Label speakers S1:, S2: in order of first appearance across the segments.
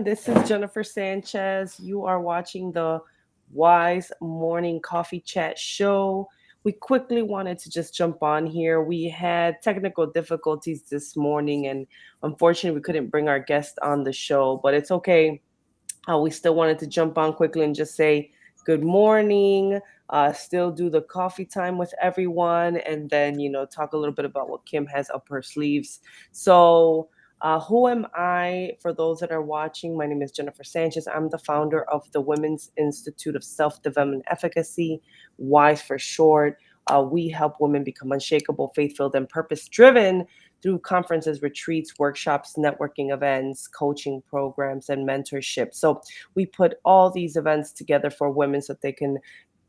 S1: This is Jennifer Sanchez. You are watching the Wise Morning Coffee Chat Show. We quickly wanted to just jump on here. We had technical difficulties this morning, and unfortunately, we couldn't bring our guest on the show, but it's okay. We still wanted to jump on quickly and just say good morning, still do the coffee time with everyone, and then, talk a little bit about what Kim has up her sleeves. So, who am I? For those that are watching, my name is Jennifer Sanchez. I'm the founder of the Women's Institute of Self Development Efficacy, WISE for short. We help women become unshakable, faith filled, and purpose driven through conferences, retreats, workshops, networking events, coaching programs, and mentorship. So we put all these events together for women so that they can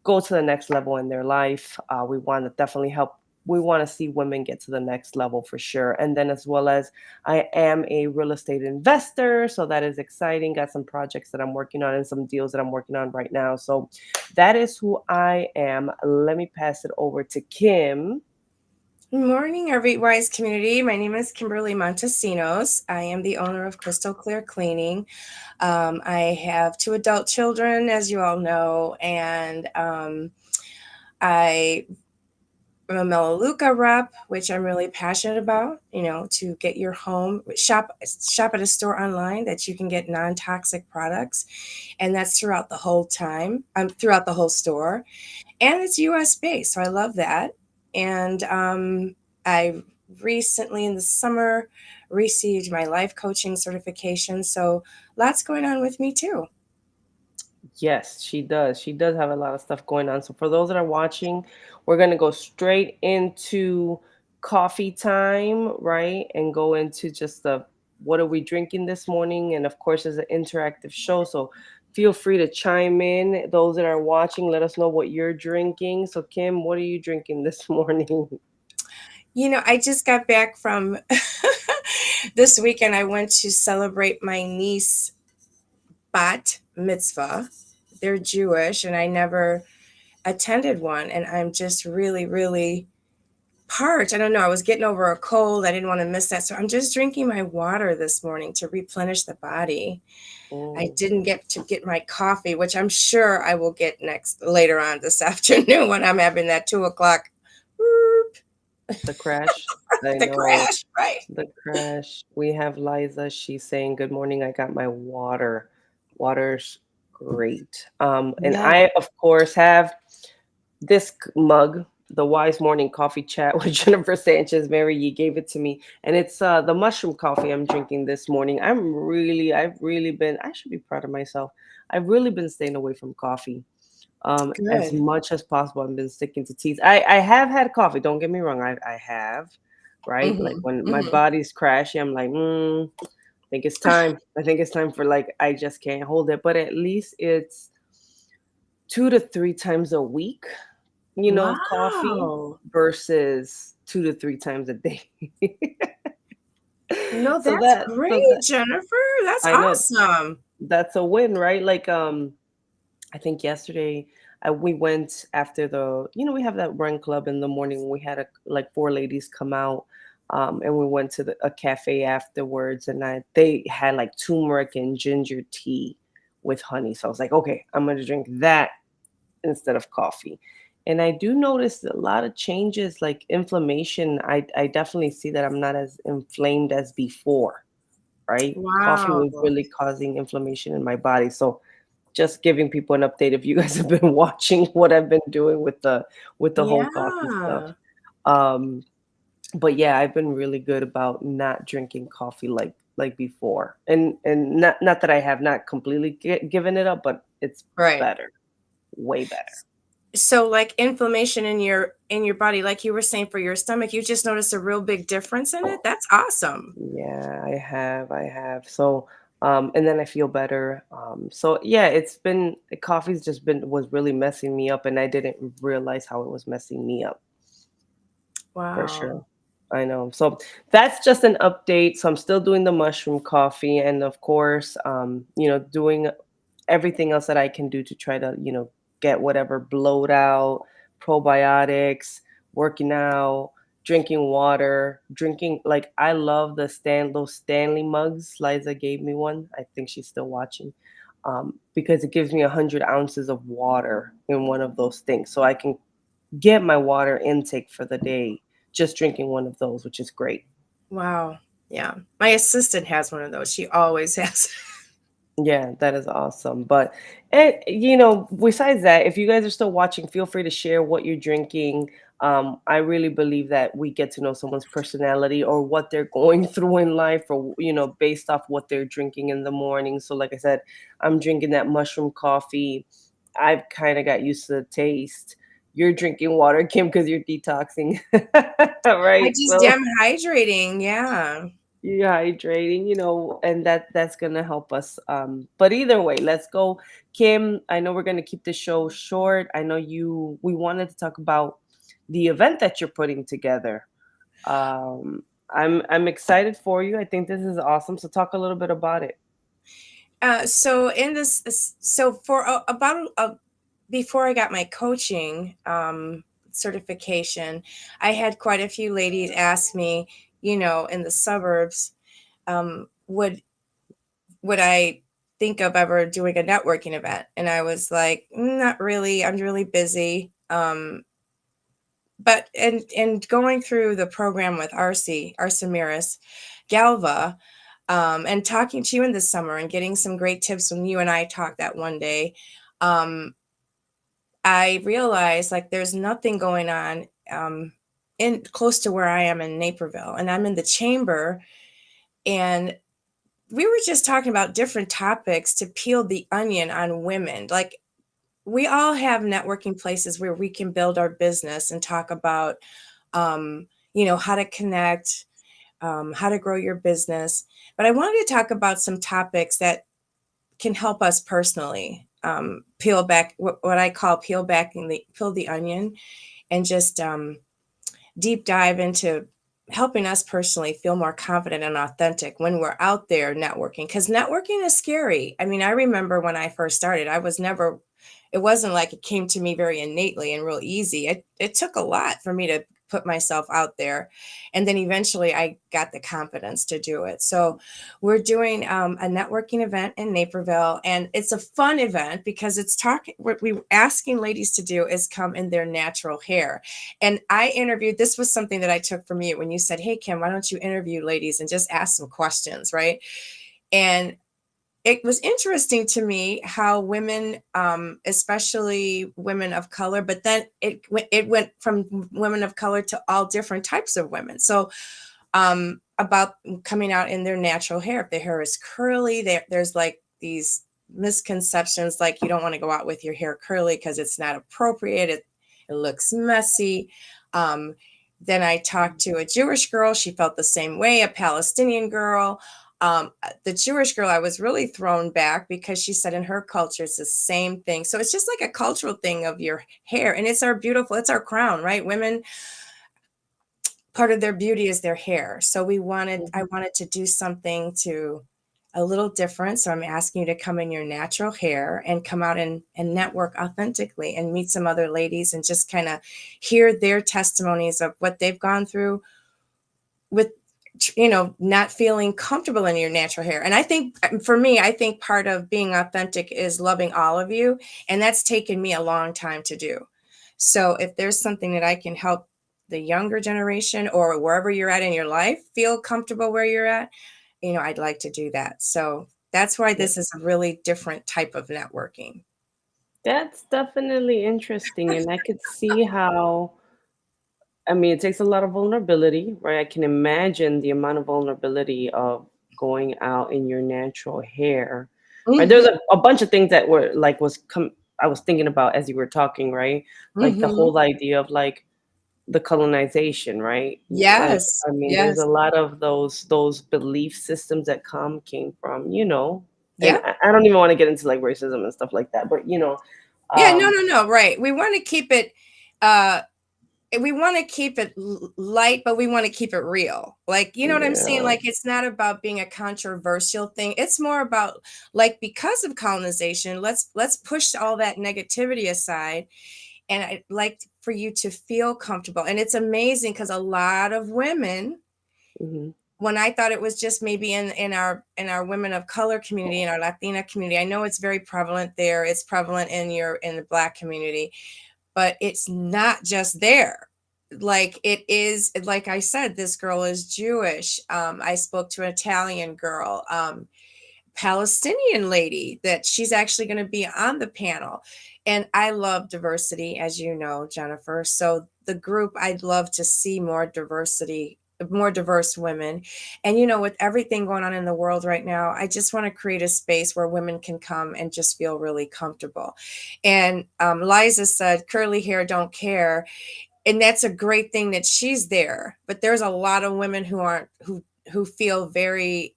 S1: go to the next level in their life. We want to definitely help. We want to see women get to the next level for sure. And then, as well as, I am a real estate investor. So that is exciting. Got some projects that I'm working on and some deals that I'm working on right now. So that is who I am. Let me pass it over to Kim.
S2: Good morning, our Wise community. My name is Kimberly Montesinos. I am the owner of Crystal Clear Cleaning. I have two adult children, as you all know, and I am a Melaleuca rep, which I'm really passionate about. To get your home shop at a store online that you can get non-toxic products, and that's throughout the whole time, throughout the whole store, and it's U.S. based, so I love that. And I recently in the summer received my life coaching certification, so lots going on with me too.
S1: Yes, she does. She does have a lot of stuff going on. So for those that are watching, we're going to go straight into coffee time, right? And go into just the what are we drinking this morning? And of course, it's an interactive show. So feel free to chime in. Those that are watching, let us know what you're drinking. So, Kim, what are you drinking this morning?
S2: I just got back from this weekend. I went to celebrate my niece bat mitzvah. They're Jewish, and I never attended one, and I'm just really, really parched. I don't know. I was getting over a cold. I didn't want to miss that. So I'm just drinking my water this morning to replenish the body. I
S1: Mm,
S2: didn't get to get my coffee, which I'm sure I will get next later on this afternoon when I'm having that 2 o'clock.
S1: the crash. I
S2: The
S1: know.
S2: crash, right?
S1: The crash. We have Liza. She's saying, "Good morning. I got my water. Water's great." And
S2: Yeah.
S1: I, of course, have this mug, the Wise Morning Coffee Chat with Jennifer Sanchez. Mary, you gave it to me, and it's the mushroom coffee I'm drinking this morning. I've really been. I should be proud of myself. I've really been staying away from coffee. As
S2: Good.
S1: much as possible. I've been sticking to teas. I have had coffee. Don't get me wrong. I have, right? Like
S2: Hmm.
S1: when my
S2: Hmm.
S1: body's crashing, I'm like, I think it's time. I think it's time for like I just can't hold it. But at least it's 2 to 3 times a week, coffee
S2: Wow.
S1: versus 2 to 3 times a day.
S2: No,
S1: so
S2: that's
S1: that so
S2: great,
S1: that
S2: Jennifer. That's
S1: I know
S2: awesome.
S1: that's a win, right? Like I think yesterday we went after we have that run club in the morning. We had like four ladies come out, and we went to a cafe afterwards, and they had like turmeric and ginger tea with honey. So I was like, okay, I'm gonna drink that instead of coffee. And I do notice a lot of changes, like inflammation. I definitely see that I'm not as inflamed as before, right? Coffee
S2: Wow.
S1: was really causing inflammation in my body. So just giving people an update if you guys have been watching what I've been doing with the whole coffee stuff.
S2: Yeah.
S1: Um, but yeah, I've been really good about not drinking coffee like before, and not that I have not completely given it up, but it's
S2: Right.
S1: better, way better.
S2: So like inflammation in your body, like you were saying for your stomach, you just noticed a real big difference in it. That's awesome.
S1: Yeah, I have. So, and then I feel better. So yeah, coffee's just been was really messing me up, and I didn't realize how it was messing me up. For
S2: Wow.
S1: sure. I know. So that's just an update. So I'm still doing the mushroom coffee, and of course, doing everything else that I can do to try to, get whatever bloat out, probiotics, working out, drinking water, drinking like I love those Stanley mugs. Liza gave me one. I think she's still watching. Because it gives me 100 ounces of water in one of those things. So I can get my water intake for the day just drinking one of those, which is great.
S2: Wow. Yeah. My assistant has one of those. She always has.
S1: Yeah, that is awesome. But besides that, if you guys are still watching, feel free to share what you're drinking. I really believe that we get to know someone's personality or what they're going through in life, or based off what they're drinking in the morning. So, like I said, I'm drinking that mushroom coffee. I've kind of got used to the taste. You're drinking water, Kim, because you're detoxing,
S2: I
S1: right?
S2: just
S1: So
S2: am hydrating. Yeah.
S1: you're hydrating, and that's gonna help us. But either way, let's go. Kim, I know we're gonna keep the show short. I know we wanted to talk about the event that you're putting together. I'm excited for you. I think this is awesome. So talk a little bit about it.
S2: So in this, so for about before I got my coaching certification, I had quite a few ladies ask me, in the suburbs, would I think of ever doing a networking event? And I was like, not really. I'm really busy. But and going through the program with Arsamiris Galva, and talking to you in the summer and getting some great tips when you and I talked that one day, um, I realized like there's nothing going on in close to where I am in Naperville, and I'm in the chamber, and we were just talking about different topics to peel the onion on women. Like we all have networking places where we can build our business and talk about, um, how to connect, how to grow your business. But I wanted to talk about some topics that can help us personally, peel back what I call peel the onion, and just deep dive into helping us personally feel more confident and authentic when we're out there networking, because networking is scary. I mean, I remember when I first started, it wasn't like it came to me very innately and real easy. It took a lot for me to put myself out there, and then eventually I got the confidence to do it. So we're doing a networking event in Naperville, and it's a fun event because it's talking, what we're asking ladies to do is come in their natural hair. And I interviewed, this was something that I took from you when you said, hey, Kim, why don't you interview ladies and just ask some questions, right? And it was interesting to me how women, especially women of color, but then it went from women of color to all different types of women. So about coming out in their natural hair. If their hair is curly, there's like these misconceptions, like you don't want to go out with your hair curly because it's not appropriate. It looks messy. Um, then I talked to a Jewish girl. She felt the same way, a Palestinian girl. The Jewish girl, I was really thrown back because she said in her culture, it's the same thing. So it's just like a cultural thing of your hair. And it's it's our crown, right? Women, part of their beauty is their hair. So I
S1: Mhm.
S2: wanted to do something to a little different. So I'm asking you to come in your natural hair and come out and network authentically and meet some other ladies and just kind of hear their testimonies of what they've gone through with, not feeling comfortable in your natural hair. And I think for me, I think part of being authentic is loving all of you. And that's taken me a long time to do. So if there's something that I can help the younger generation or wherever you're at in your life feel comfortable where you're at, I'd like to do that. So that's why
S1: Yeah.
S2: this is a really different type of networking.
S1: That's definitely interesting, and I could see how. I mean, it takes a lot of vulnerability, right? I can imagine the amount of vulnerability of going out in your natural hair, right? There's
S2: Hmm.
S1: a bunch of things that were like I was thinking about as you were talking, right? Like the
S2: Hmm.
S1: whole idea of like the colonization, right? Like,
S2: Yes.
S1: I mean, there's
S2: Yes.
S1: a lot of those belief systems that came from, and
S2: Yeah.
S1: I don't even want to get into like racism and stuff like that, but
S2: Yeah. No,
S1: um,
S2: no, no. Right. Uh, we want to keep it light, but we want to keep it real. Like, you know what I'm saying?
S1: yeah.
S2: Like, it's not about being a controversial thing. It's more about, like, because of colonization, let's push all that negativity aside. And I like for you to feel comfortable. And it's amazing because a lot of women,
S1: Hmm.
S2: when I thought it was just maybe in our women of color community, in our Latina community, I know it's very prevalent there. It's prevalent in the Black community, but it's not just there. Like it is, like I said, this girl is Jewish. I spoke to an Italian girl, Palestinian lady, that she's actually going to be on the panel. And I love diversity, as you know, Jennifer. So the group, I'd love to see more diversity, more diverse women. And with everything going on in the world right now, I just want to create a space where women can come and just feel really comfortable. And Liza said, curly hair don't care. And that's a great thing that she's there. But there's a lot of women who aren't, who feel very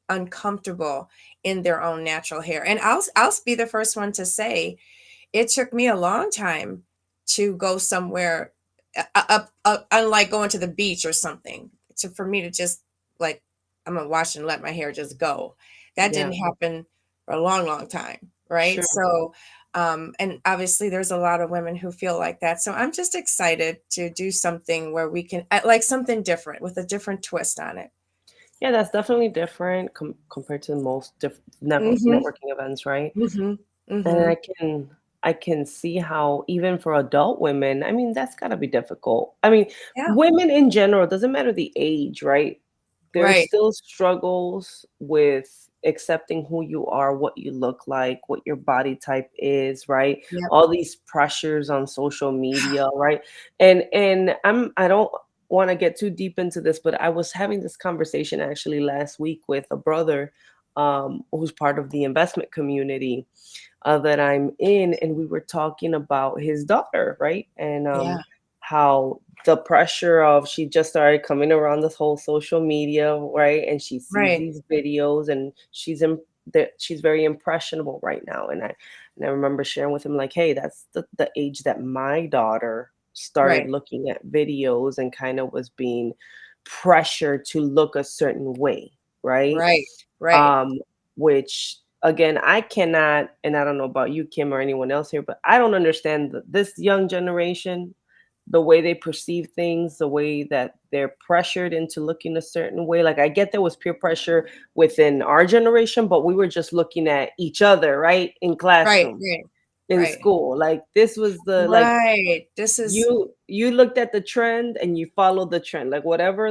S2: uncomfortable in their own natural hair. And I'll be the first one to say it took me a long time to go somewhere, unlike going to the beach or something, to for me to just, like, I'm gonna wash and let my hair just go. That
S1: Yeah,
S2: didn't happen for a long, long time, right?
S1: sure.
S2: So, and obviously there's a lot of women who feel like that. So I'm just excited to do something where we can, like, something different with a different twist on it.
S1: Yeah, that's definitely different compared to most
S2: Mm-hmm.
S1: networking events, right?
S2: Mm-hmm.
S1: And
S2: Mm-hmm.
S1: I can see how even for adult women, I mean, that's gotta be difficult. I mean,
S2: Yeah.
S1: women in general, doesn't matter the age, right? There's
S2: Right.
S1: still struggles with accepting who you are, what you look like, what your body type is, right?
S2: Yep.
S1: All these pressures on social media, right? And I don't want to get too deep into this, but I was having this conversation actually last week with a brother who's part of the investment community that I'm in, and we were talking about his daughter, right? And
S2: Yeah.
S1: how the pressure of she just started coming around this whole social media, right? And she sees
S2: Right.
S1: these videos, and that she's very impressionable right now. And I remember sharing with him like, hey, that's the age that my daughter started
S2: Right.
S1: looking at videos and kind of was being pressured to look a certain way, right?
S2: Right. Right.
S1: um, which again, I cannot, and I don't know about you, Kim, or anyone else here, but I don't understand this young generation, the way they perceive things, the way that they're pressured into looking a certain way. Like, I get there was peer pressure within our generation, but we were just looking at each other, right, in
S2: Right.
S1: classroom,
S2: Right.
S1: in
S2: Right.
S1: school. Like, this was the like
S2: Right. This is
S1: you looked at the trend and you followed the trend, like whatever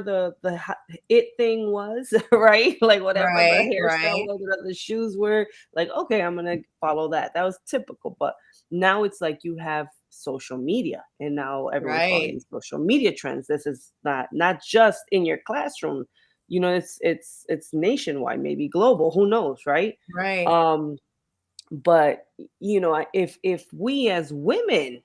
S1: it thing was, right? Like whatever the
S2: right.
S1: hairstyle
S2: Right.
S1: was, whatever the shoes were, like, okay, I'm gonna follow that. That was typical. But now it's like you have social media, and now everyone's following
S2: Right.
S1: these social media trends. This is not just in your classroom. It's nationwide, maybe global. Who knows, right?
S2: Right.
S1: Um, but if we as women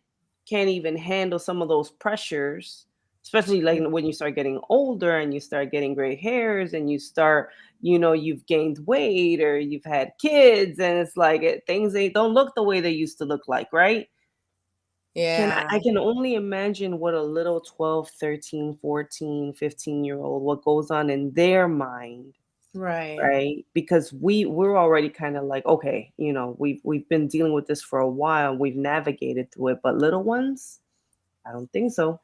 S1: can't even handle some of those pressures, especially like when you start getting older and you start getting gray hairs and you start, you've gained weight or you've had kids, and it's like things, they don't look the way they used to look like, right?
S2: Yeah.
S1: I can only imagine what a little 12, 13, 14, 15-year old, what goes on in their mind,
S2: Right.
S1: right? Because we're already kind of like, okay, we've been dealing with this for a while, we've navigated through it, but little ones, I don't think so.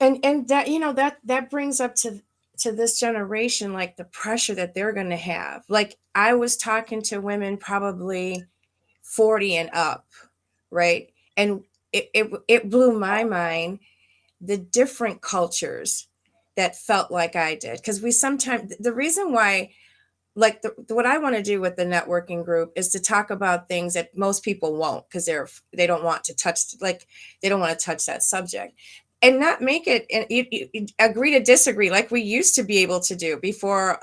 S2: And that, that brings up to this generation, like the pressure that they're going to have. Like, I was talking to women probably 40 and up, right? And it blew my mind, the different cultures that felt like I did. Because we sometimes, the reason why, like, what I want to do with the networking group is to talk about things that most people won't, because they don't want to touch, like, they don't want to touch that subject, and not make it, and you agree to disagree like we used to be able to do before.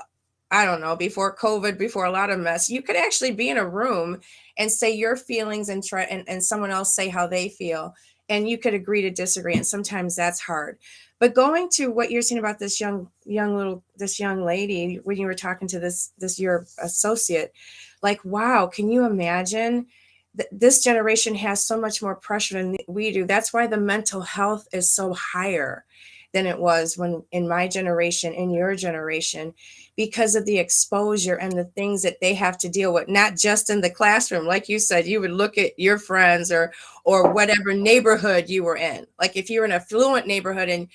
S2: I don't know, before COVID, before a lot of mess, you could actually be in a room and say your feelings, and try, and someone else say how they feel, and you could agree to disagree. And sometimes that's hard. But going to what you're saying about this young lady, when you were talking to this your associate, like, wow, can you imagine? This generation has so much more pressure than we do. That's why the mental health is so higher. than it was when in my generation, in your generation, because of the exposure and the things that they have to deal with, not just in the classroom. Like you said, you would look at your friends or whatever neighborhood you were in. Like if you're in an affluent neighborhood and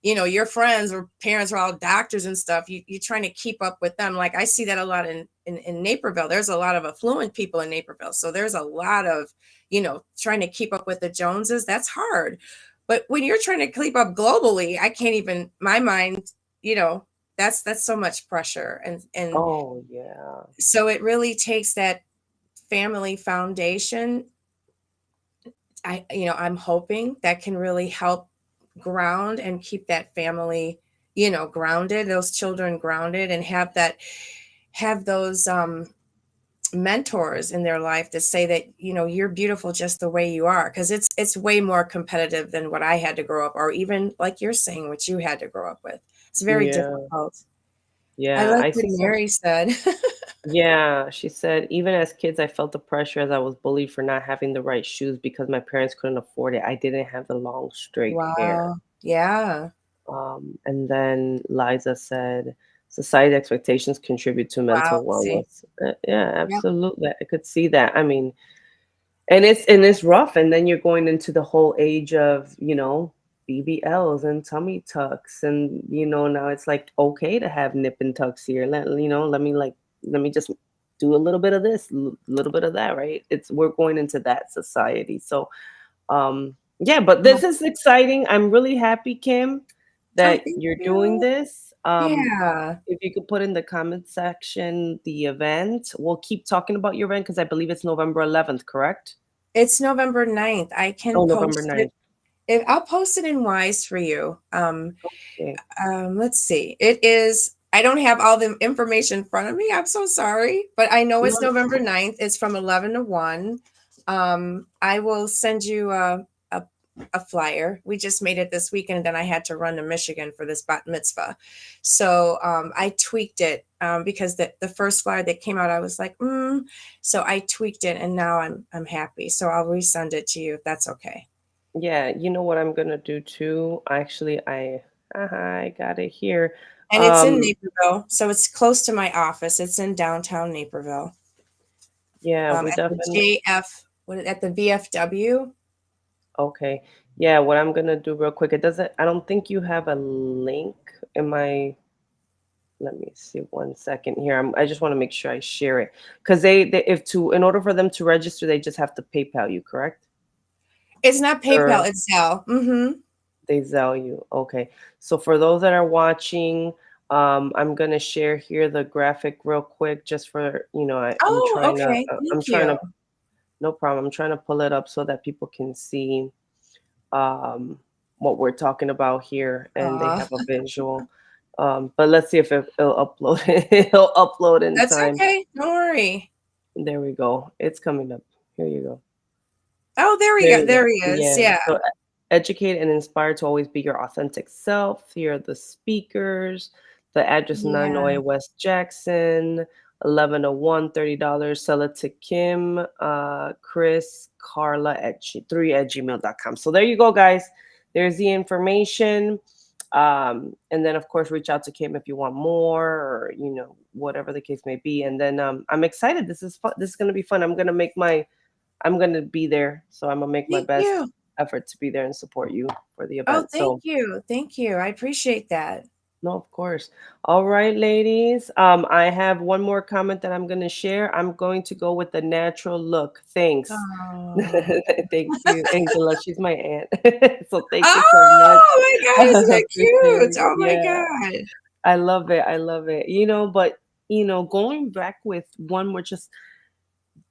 S2: your friends or parents are all doctors and stuff, you're trying to keep up with them. Like I see that a lot in Naperville. There's a lot of affluent people in Naperville, so there's a lot of trying to keep up with the Joneses. That's hard. But when you're trying to keep up globally, I can't even, my mind, you know that's so much pressure. And
S1: Oh yeah.
S2: so it really takes that family foundation. I'm hoping that can really help ground and keep that family, grounded, those children grounded, and have those mentors in their life that say that you're beautiful just the way you are, because it's way more competitive than what I had to grow up, or even like you're saying what you had to grow up with. It's very
S1: Yeah.
S2: difficult. I
S1: Yeah.
S2: like
S1: I
S2: what
S1: see some.
S2: Mary said.
S1: Yeah, she said, even as kids, I felt the pressure as I was bullied for not having the right shoes because my parents couldn't afford it. I didn't have the long, straight hair.
S2: Wow. Yeah.
S1: And then Liza said, society expectations contribute to
S2: Wow.
S1: mental
S2: See.
S1: wellness. Yeah,
S2: Yep.
S1: absolutely. I could see that. I mean, and it's rough. And then you're going into the whole age of, BBLs and tummy tucks, and now it's like okay to have nip and tucks here. Let me just do a little bit of this, little bit of that, right? We're going into that society. So yeah, but
S2: Well,
S1: this is exciting. I'm really happy, Kim,
S2: oh,
S1: that
S2: thank
S1: you're doing
S2: you.
S1: this.
S2: Yeah.
S1: If you could put in the comment section the event, we'll keep talking about your event because I believe it's November 11th, correct?
S2: It's November 9th. I can
S1: Oh, November
S2: post it.
S1: 9th.
S2: If I'll post it in Wise for you.
S1: Okay.
S2: Let's see. It is, I don't have all the information in front of me. I'm so sorry, but I know it's
S1: No,
S2: November 9th. It's from 11 to 1. I will send you a, a flyer. We just made it this weekend, and then I had to run to Michigan for this bat mitzvah. So I tweaked it because the first flyer that came out, I was like, so I tweaked it, and now I'm happy. So I'll resend it to you if that's okay.
S1: yeah, you know what I'm gonna do too? Actually, I got it here.
S2: And it's in
S1: Um,
S2: Naperville, so it's close to my office. It's in downtown Naperville,
S1: yeah, we
S2: at the
S1: definitely.
S2: JF, at the VFW.
S1: Okay. Yeah, what I'm gonna do real quick, it doesn't, I don't think you have a link in my, let me see 1 second here. I just want to make sure I share it because they if to in order for them to register, they just have to PayPal you, correct?
S2: It's not PayPal,
S1: Or
S2: it's Zelle. Mm-hmm.
S1: they Zelle you. Okay. So for those that are watching, I'm gonna share here the graphic real quick just for, I'm
S2: Oh,
S1: trying to
S2: okay.
S1: I'm
S2: Thank
S1: trying
S2: you.
S1: to no problem. I'm trying to pull it up so that people can see um, what we're talking about here and they
S2: Aw,
S1: have a visual. But let's see if it'll upload. It'll upload in
S2: that's
S1: time.
S2: okay. Don't worry.
S1: There we go. It's coming up. Here you go.
S2: Oh, there we
S1: There
S2: go.
S1: you go.
S2: There he is.
S1: Yeah.
S2: Yeah.
S1: So educate and inspire to always be your authentic self. Here are the speakers. The address
S2: Yeah.
S1: 908 West Jackson, 1101, $30. Sell it to Kim, Chris, Carla at 3 at gmail.com. So there you go, guys. There's the information. And then of course reach out to Kim if you want more or whatever the case may be. And then I'm excited. This is fun. This is gonna be fun. I'm gonna be there, so I'm gonna make my
S2: Thank
S1: best
S2: you.
S1: effort to be there and support you for the
S2: Oh,
S1: event.
S2: thank
S1: So,
S2: you. Thank you. I appreciate that.
S1: no, of course. All right, ladies. I have one more comment that I'm gonna share. I'm going to go with the natural look. Thanks.
S2: Oh.
S1: Thank you, Angela. She's my aunt. So thank you so much.
S2: Oh my God,
S1: I
S2: isn't that
S1: appreciate
S2: cute?
S1: it.
S2: Oh my
S1: Yeah,
S2: God.
S1: I love it. I love it. But going back with one more just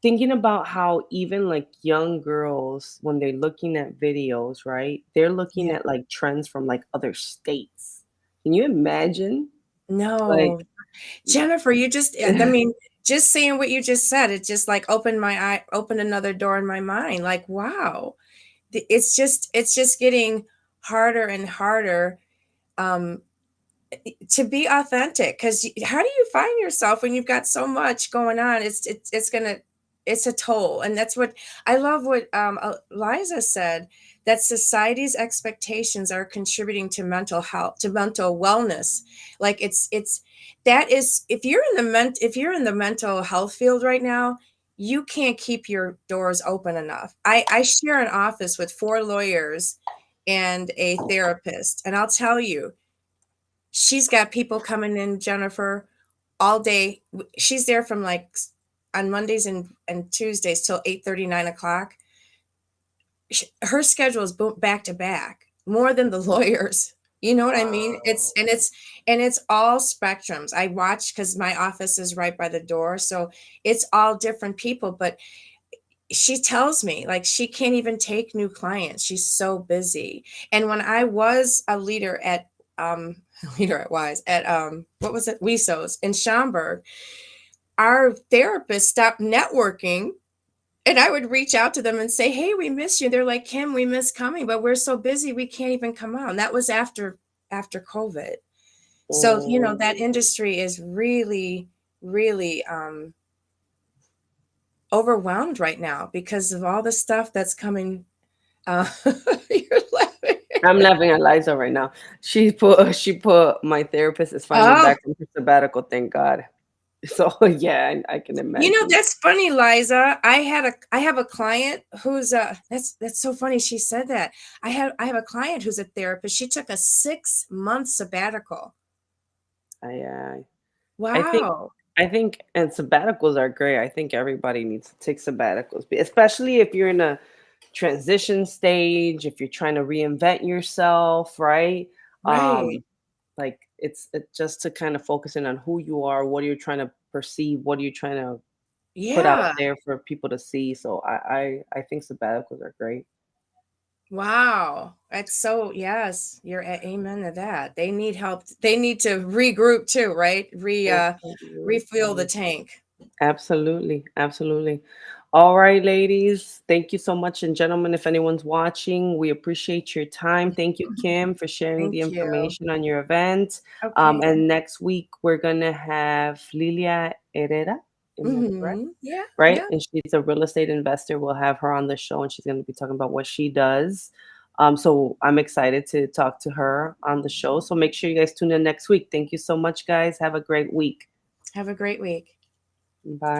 S1: thinking about how even like young girls when they're looking at videos, right, they're looking
S2: Yeah.
S1: at like trends from like other states. Can you imagine, like
S2: No. Jennifer, you just, I mean, just saying what you just said, it just like opened my eye, opened another door in my mind. Like, wow, it's just getting harder and harder um, to be authentic. Because how do you find yourself when you've got so much going on? It's gonna. it's a toll. And that's what I love what Liza said, that society's expectations are contributing to mental health, to mental wellness. Like it's that is, if you're in the mental health field right now, you can't keep your doors open enough. I share an office with 4 lawyers and a therapist, and I'll tell you, she's got people coming in, Jennifer, all day. She's there from like on Mondays and Tuesdays till 8:30, 9 o'clock. Her schedule is back to back, more than the lawyers. You know what I mean?
S1: Wow.
S2: And it's all spectrums. I watch because my office is right by the door, so it's all different people. But she tells me like she can't even take new clients. She's so busy. And when I was a leader at leader at Wise at what was it, Wisos in Schaumburg, our therapist stopped networking, and I would reach out to them and say, "Hey, we miss you." They're like, "Kim, we miss coming, but we're so busy we can't even come out." And that was after COVID. So, you know,
S1: Mm.
S2: that industry is really, really overwhelmed right now because of all the stuff that's coming. You're laughing.
S1: I'm laughing at Liza right now. She put my therapist is finally
S2: Oh,
S1: back from her sabbatical, thank God. So yeah, I can
S2: you know,
S1: imagine.
S2: that's funny, Liza. I have a client who's that's so funny she said that. I have a client who's a therapist. She took a 6-month sabbatical.
S1: I I think
S2: Wow.
S1: I think and sabbaticals are great. I think everybody needs to take sabbaticals, especially if you're in a transition stage, if you're trying to reinvent yourself, right?
S2: Right.
S1: Like it's just to kind of focus in on who you are, what you're trying to perceive, what are you trying to put out
S2: Yeah.
S1: there for people to see. So I think sabbaticals are great.
S2: Wow. That's so, yes, you're amen to that. They need help. They need to regroup too, right? Refuel the
S1: Absolutely.
S2: tank.
S1: Absolutely. Absolutely. All right, ladies. Thank you so much. And gentlemen, if anyone's watching, we appreciate your time. Thank you, Kim, for sharing the
S2: Thank you.
S1: information on your event.
S2: Okay.
S1: And next week, we're going to have Lilia Herrera. Am I correct?
S2: Yeah.
S1: Right?
S2: Yeah.
S1: And she's a real estate investor. We'll have her on the show and she's going to be talking about what she does. So I'm excited to talk to her on the show. So make sure you guys tune in next week. Thank you so much, guys. Have a great week.
S2: Have a great week.
S1: Bye.